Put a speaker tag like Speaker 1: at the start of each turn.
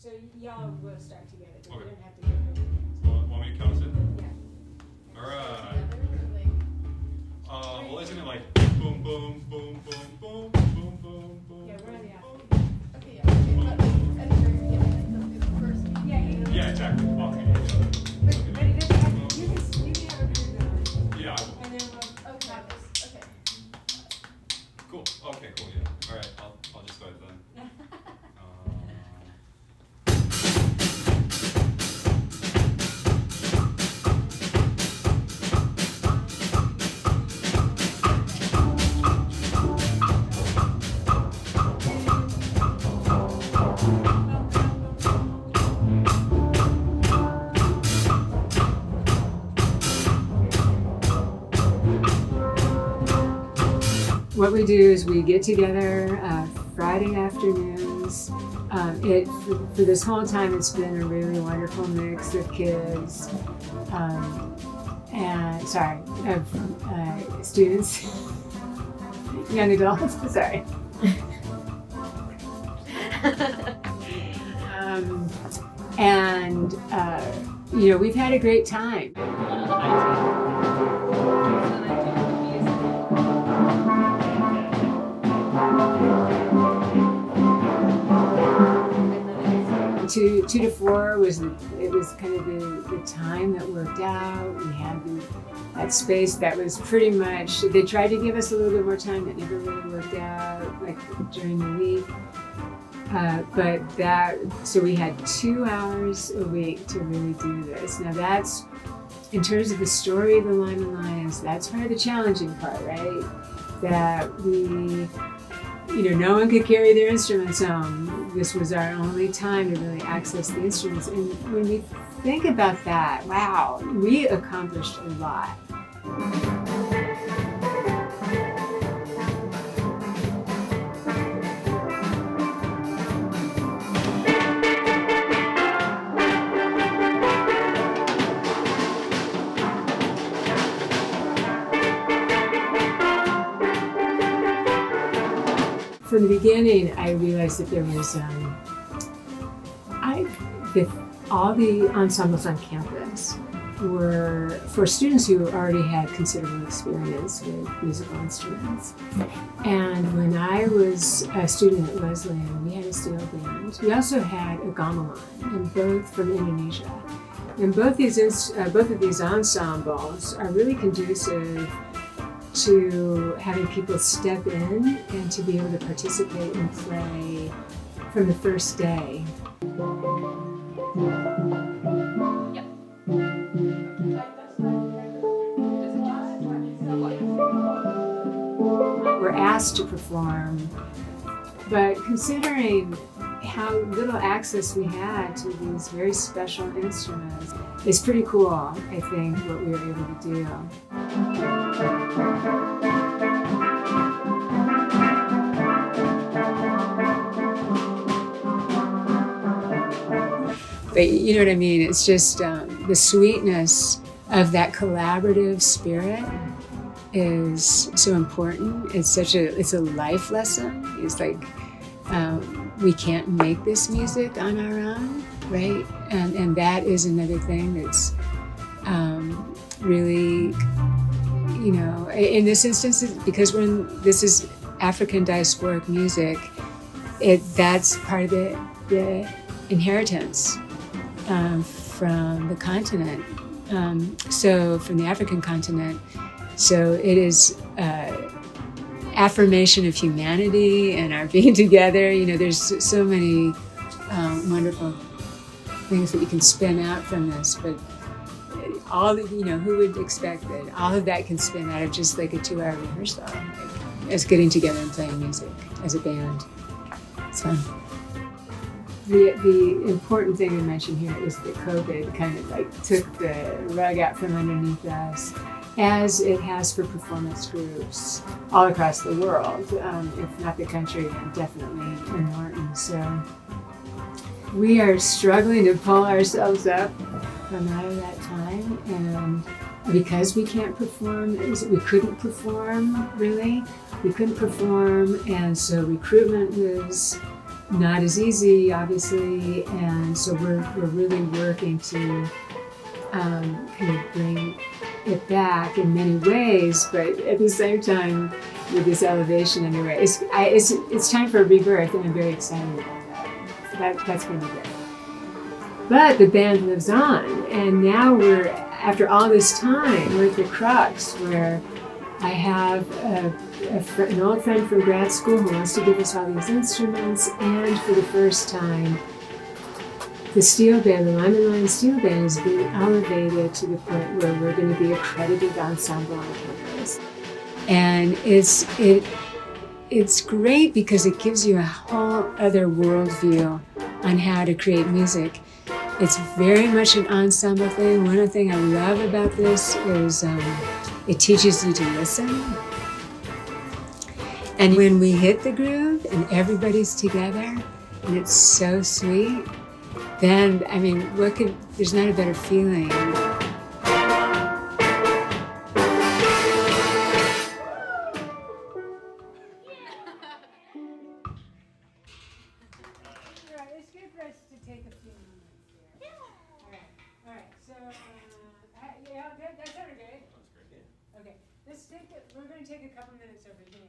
Speaker 1: So y'all will start together, but
Speaker 2: Okay.
Speaker 1: you don't have to go first.
Speaker 2: Want me to count us in?
Speaker 1: Yeah.
Speaker 2: Alright. Well, isn't it like boom, boom, boom, boom, boom, boom, boom, boom?
Speaker 1: Yeah, we're on the alphabet.
Speaker 3: Okay, yeah.
Speaker 2: Yeah, exactly. Okay.
Speaker 1: But you can have a group going.
Speaker 2: Yeah, I will.
Speaker 1: And then we'll
Speaker 3: Okay.
Speaker 2: Cool. Okay, cool, yeah. Alright, I'll just start then.
Speaker 1: What we do is we get together Friday afternoons. For this whole time, it's been a really wonderful mix of kids of students, young adults. Sorry. We've had a great time. Two to four was kind of the time that worked out. We had that space that was pretty much. They tried to give us a little bit more time, that never really worked out, like during the week. So we had 2 hours a week to really do this. Now that's, in terms of the story of the Lymin Lions, that's kind of the challenging part, right? That no one could carry their instruments home. This was our only time to really access the instruments. And when we think about that, wow, we accomplished a lot. From the beginning, I realized that there was all the ensembles on campus were for students who already had considerable experience with musical instruments. And when I was a student at Wesleyan, we had a steel band. We also had a gamelan, and both from Indonesia. And both of these ensembles are really conducive to having people step in and to be able to participate and play from the first day.
Speaker 3: Yep.
Speaker 1: We're asked to perform, but considering how little access we had to these very special instruments, it's pretty cool, I think, what we were able to do. But you know what I mean? It's just the sweetness of that collaborative spirit is so important. It's a life lesson. It's like we can't make this music on our own, right? And that is another thing that's really, in this instance, because this is African diasporic music, that's part of the inheritance from the continent. So from the African continent. So it is affirmation of humanity and our being together. There's so many wonderful things that you can spin out from this, but who would expect that all of that can spin out of just like a 2-hour rehearsal, as getting together and playing music as a band. It's fun. The important thing to mention here is that COVID kind of took the rug out from underneath us, as it has for performance groups all across the world, if not the country, and definitely in Norton. So we are struggling to pull ourselves up from out of that time, and because we can't perform, we couldn't perform, really. We couldn't perform, and so recruitment was not as easy, obviously, and so we're really working to kind of bring it back in many ways, but at the same time, with this elevation underway, it's time for a rebirth, and I'm very excited about that. That's going to be great. But the band lives on, and now after all this time, we're at the crux where I have an old friend from grad school who wants to give us all these instruments, and for the first time, the steel band, the Lymin steel band, is being elevated to the point where we're going to be accredited ensemble on campus. And it's great because it gives you a whole other worldview on how to create music. It's very much an ensemble thing. One of the things I love about this is it teaches you to listen. And when we hit the groove and everybody's together and it's so sweet, then, I mean, there's not a better feeling. It's good for us to take a few moments here. All right. So, yeah, that sounded great. Okay, we're going to take a couple minutes over here.